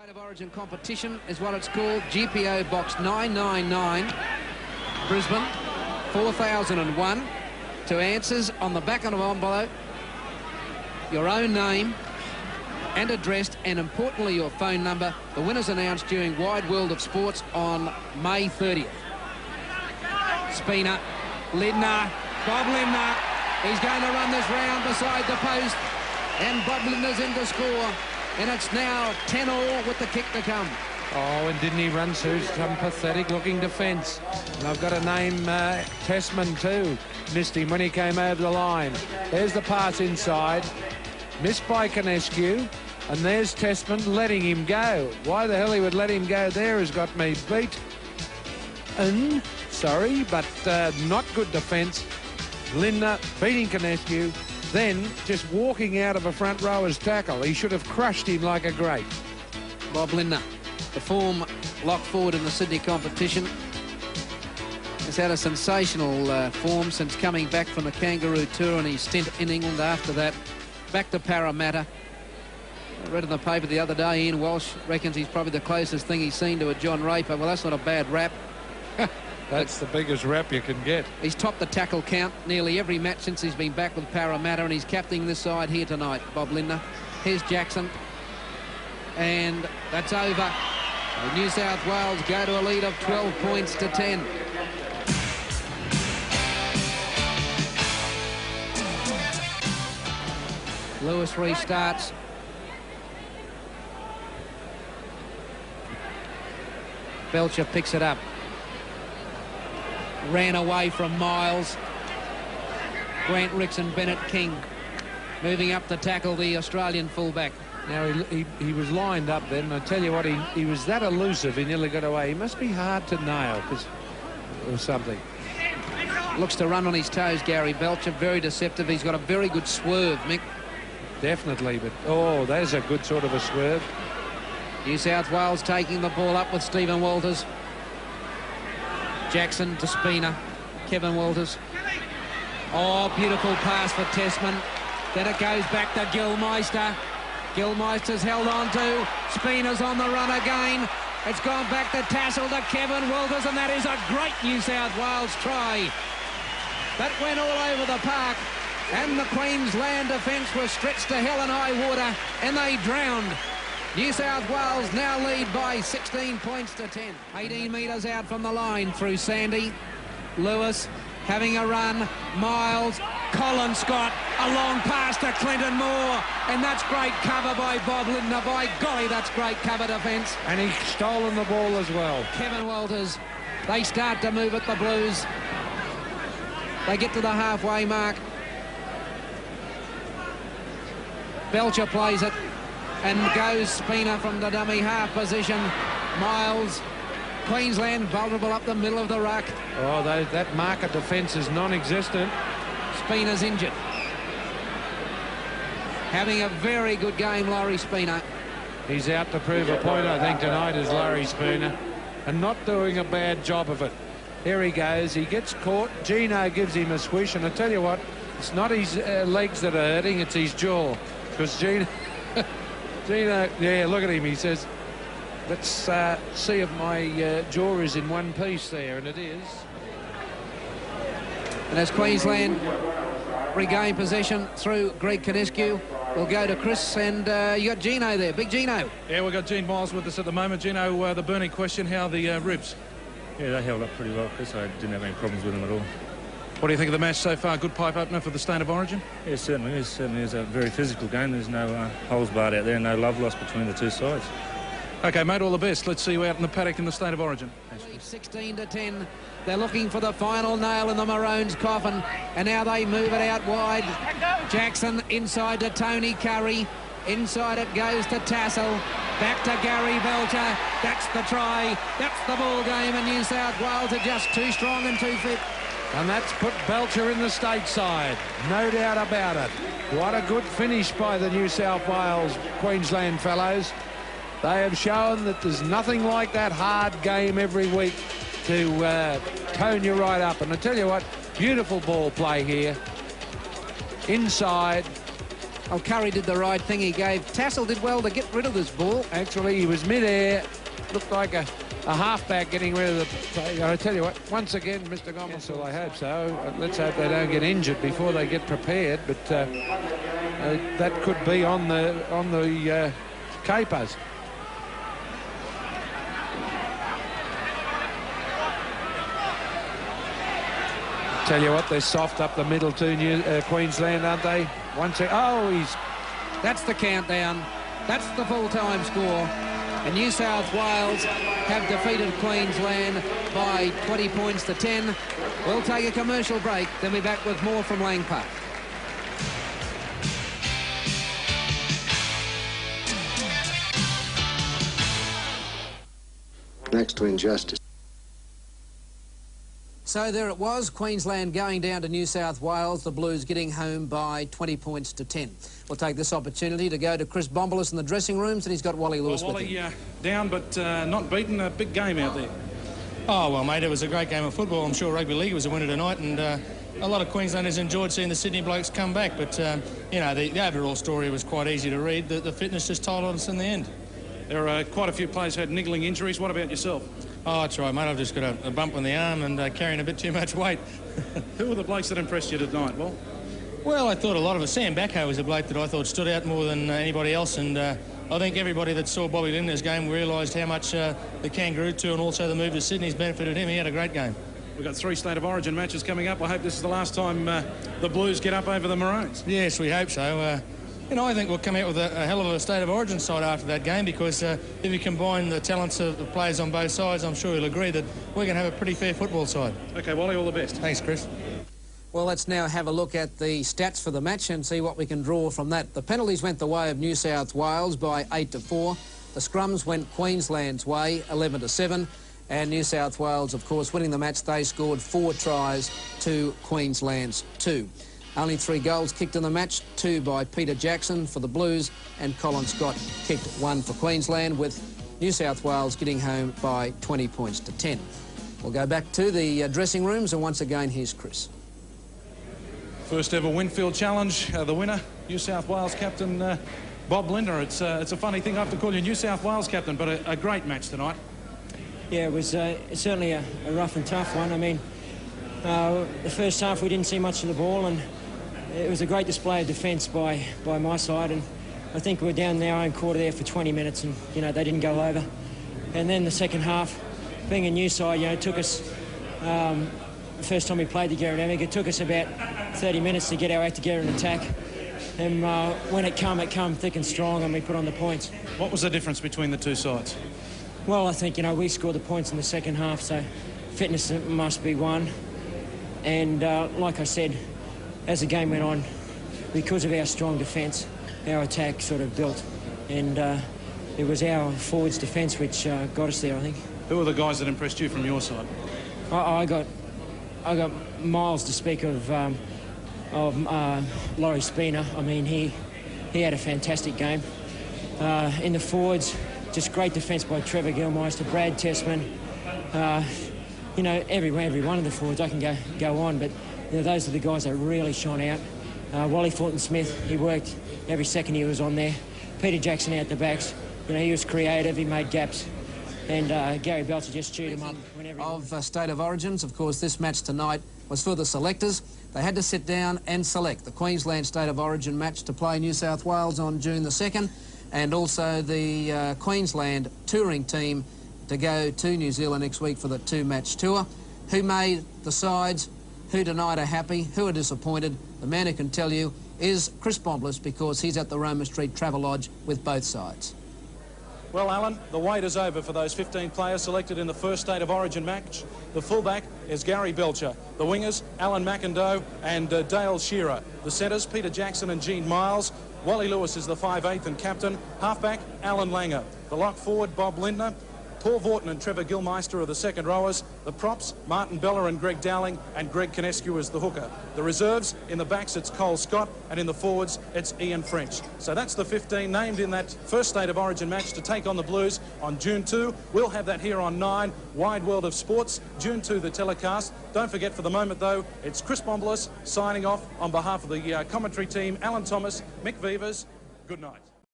State of Origin competition is what it's called. GPO box 999, Brisbane, 4001. To answers on the back of an envelope, your own name and address, and importantly your phone number. The winners announced during Wide World of Sports on May 30th. Spina, Lindner, Bob Lindner. He's going to run this round beside the post, and Bob Lindner's in to score. And it's now 10-all with the kick to come. Oh, and didn't he run through some pathetic-looking defence? And I've got to name Tessman too. Missed him when he came over the line. There's the pass inside. Missed by Canescu. And there's Tessman letting him go. Why the hell he would let him go there has got me beat. And, sorry, but not good defence. Lindner beating Canescu. Then just walking out of a front rower's tackle. He should have crushed him like a grape. Bob Lindner, the form lock forward in the Sydney competition, has had a sensational form since coming back from the Kangaroo Tour and his stint in England after that. Back to Parramatta. I read in the paper the other day, Ian Walsh reckons he's probably the closest thing he's seen to a John Raper. Well, that's not a bad rap. That's the biggest rap you can get. He's topped the tackle count nearly every match since he's been back with Parramatta, and he's captaining this side here tonight, Bob Lindner. Here's Jackson. And that's over. New South Wales go to a lead of 12 points to 10. Lewis restarts. Belcher picks it up. Ran away from Miles. Grant Ricks and Bennett King moving up to tackle the Australian fullback. Now, he was lined up then, and I tell you what, he was that elusive, he nearly got away. He must be hard to nail, or something. Looks to run on his toes, Gary Belcher. Very deceptive. He's got a very good swerve, Mick. Definitely, but, oh, there's a good sort of a swerve. New South Wales taking the ball up with Stephen Walters. Jackson to Spina. Kevin Walters. Oh, beautiful pass for Tessman. Then it goes back to Gilmeister. Gilmeister's held on to. Spina's on the run again. It's gone back to Tassel to Kevin Walters, and that is a great New South Wales try. That went all over the park, and the Queensland defence was stretched to hell and high water, and they drowned. New South Wales now lead by 16 points to 10. 18 metres out from the line through Sandy. Lewis having a run. Miles. Colin Scott. A long pass to Clinton Moore. And that's great cover by Bob Lindner. By golly, that's great cover defence. And he's stolen the ball as well. Kevin Walters. They start to move at the Blues. They get to the halfway mark. Belcher plays it. And goes Spina from the dummy half position. Miles. Queensland vulnerable up the middle of the ruck. Oh, that market defence is non-existent. Spina's injured. Having a very good game, Laurie Spina. He's out to prove a point, I think, tonight, is Laurie Spina. And not doing a bad job of it. Here he goes. He gets caught. Gino gives him a swish. And I tell you what, it's not his legs that are hurting, it's his jaw. Because Gino... Gino, yeah, look at him. He says, let's see if my jaw is in one piece there, and it is. And as Queensland regain possession through Greg Canescu, we'll go to Chris, and you got Gino there, big Gino. Yeah, we've got Gene Miles with us at the moment. Gino, the burning question, how are the ribs? Yeah, they held up pretty well, Chris. I didn't have any problems with them at all. What do you think of the match so far? Good pipe opener for the State of Origin? Yeah, certainly is. Certainly is a very physical game. There's no holes barred out there, no love lost between the two sides. OK, mate, all the best. Let's see you out in the paddock in the State of Origin. 16 to 10. They're looking for the final nail in the Maroons' coffin, and now they move it out wide. Jackson inside to Tony Curry. Inside it goes to Tassel. Back to Gary Belcher. That's the try. That's the ball game, and New South Wales are just too strong and too fit. And that's put Belcher in the stateside, no doubt about it. What a good finish by the New South Wales Queensland fellows. They have shown that there's nothing like that hard game every week to tone you right up. And I tell you what, beautiful ball play here. Inside, Well, Curry did the right thing. He gave... Tassel did well to get rid of this ball. Actually, he was mid-air. Looked like a halfback getting rid of the... I tell you what, once again, Mr. Gomes, well, I hope so. Let's hope they don't get injured before they get prepared. But that could be on the capers. Tell you what, they're soft up the middle to Queensland, aren't they? That's the countdown. That's the full-time score. And New South Wales have defeated Queensland by 20 points to 10. We'll take a commercial break, then we'll be back with more from Lang Park. Next to injustice. So there it was, Queensland going down to New South Wales, the Blues getting home by 20 points to 10. We'll take this opportunity to go to Chris Bombolas in the dressing rooms, and he's got Wally Lewis with him. Wally down but not beaten, a big game out there. Oh, well, mate, it was a great game of football. I'm sure Rugby League was a winner tonight, and a lot of Queenslanders enjoyed seeing the Sydney Blokes come back. But, you know, the overall story was quite easy to read. The fitness just told on us in the end. There are quite a few players who had niggling injuries. What about yourself? Oh, that's right, mate. I've just got a bump on the arm and carrying a bit too much weight. Who were the blokes that impressed you tonight, Well, I thought a lot of it. Sam Backo was a bloke that I thought stood out more than anybody else, and I think everybody that saw Bobby Lindner's game realised how much the Kangaroo tour and also the move to Sydney's benefited him. He had a great game. We've got 3 State of Origin matches coming up. I hope this is the last time the Blues get up over the Maroons. Yes, we hope so. You know, I think we'll come out with a hell of a State of Origin side after that game, because if you combine the talents of the players on both sides, I'm sure you'll agree that we're going to have a pretty fair football side. OK, Wally, all the best. Thanks, Chris. Well, let's now have a look at the stats for the match and see what we can draw from that. The penalties went the way of New South Wales by 8-4. The scrums went Queensland's way, 11-7. And New South Wales, of course, winning the match. They scored 4 tries to Queensland's 2. Only 3 goals kicked in the match, 2 by Peter Jackson for the Blues, and Colin Scott kicked 1 for Queensland, with New South Wales getting home by 20 points to 10. We'll go back to the dressing rooms, and once again, here's Chris. First ever Winfield Challenge, the winner, New South Wales captain Bob Lindner. It's a funny thing I have to call you New South Wales captain, but a great match tonight. Yeah, it was certainly a rough and tough one. I mean, the first half we didn't see much of the ball, and it was a great display of defence by my side, and I think we were down in our own quarter there for 20 minutes, and, you know, they didn't go over. And then the second half, being a new side, you know, it took us, the first time we played the Garrett-Emig, it took us about 30 minutes to get our act together and attack. And when it come thick and strong, and we put on the points. What was the difference between the two sides? Well, I think, you know, we scored the points in the second half, so fitness must be one. And like I said, as the game went on, because of our strong defence, our attack sort of built, and it was our forwards' defence which got us there, I think. Who are the guys that impressed you from your side? I got miles to speak of Laurie Spina. I mean, he had a fantastic game. In the forwards, just great defence by Trevor Gilmeister, Brad Tessman. You know, every one of the forwards, I can go on, but you know, those are the guys that really shone out. Wally Fulton-Smith, he worked every second he was on there. Peter Jackson out the backs, you know, he was creative, he made gaps. And Gary Belcher just chewed him up whenever... Of State of Origins, of course, this match tonight was for the selectors. They had to sit down and select the Queensland State of Origin match to play New South Wales on June the 2nd, and also the Queensland touring team to go to New Zealand next week for the 2-match tour. Who made the sides? Who tonight are happy? Who are disappointed? The man who can tell you is Chris Bombolas, because he's at the Roma Street Travelodge with both sides. Well, Alan, the wait is over for those 15 players selected in the first State of Origin match. The fullback is Gary Belcher. The wingers, Alan McIndoe and Dale Shearer. The centres, Peter Jackson and Gene Miles. Wally Lewis is the 5/8 and captain. Halfback, Alan Langer. The lock forward, Bob Lindner. Paul Vorton and Trevor Gilmeister are the second rowers. The props, Martin Bella and Greg Dowling, and Greg Canescu as the hooker. The reserves, in the backs it's Cole Scott, and in the forwards it's Ian French. So that's the 15 named in that first State of Origin match to take on the Blues on June 2. We'll have that here on 9, Wide World of Sports, June 2 the telecast. Don't forget, for the moment though, it's Chris Bombolas signing off on behalf of the commentary team, Alan Thomas, Mick Vivers. Good night.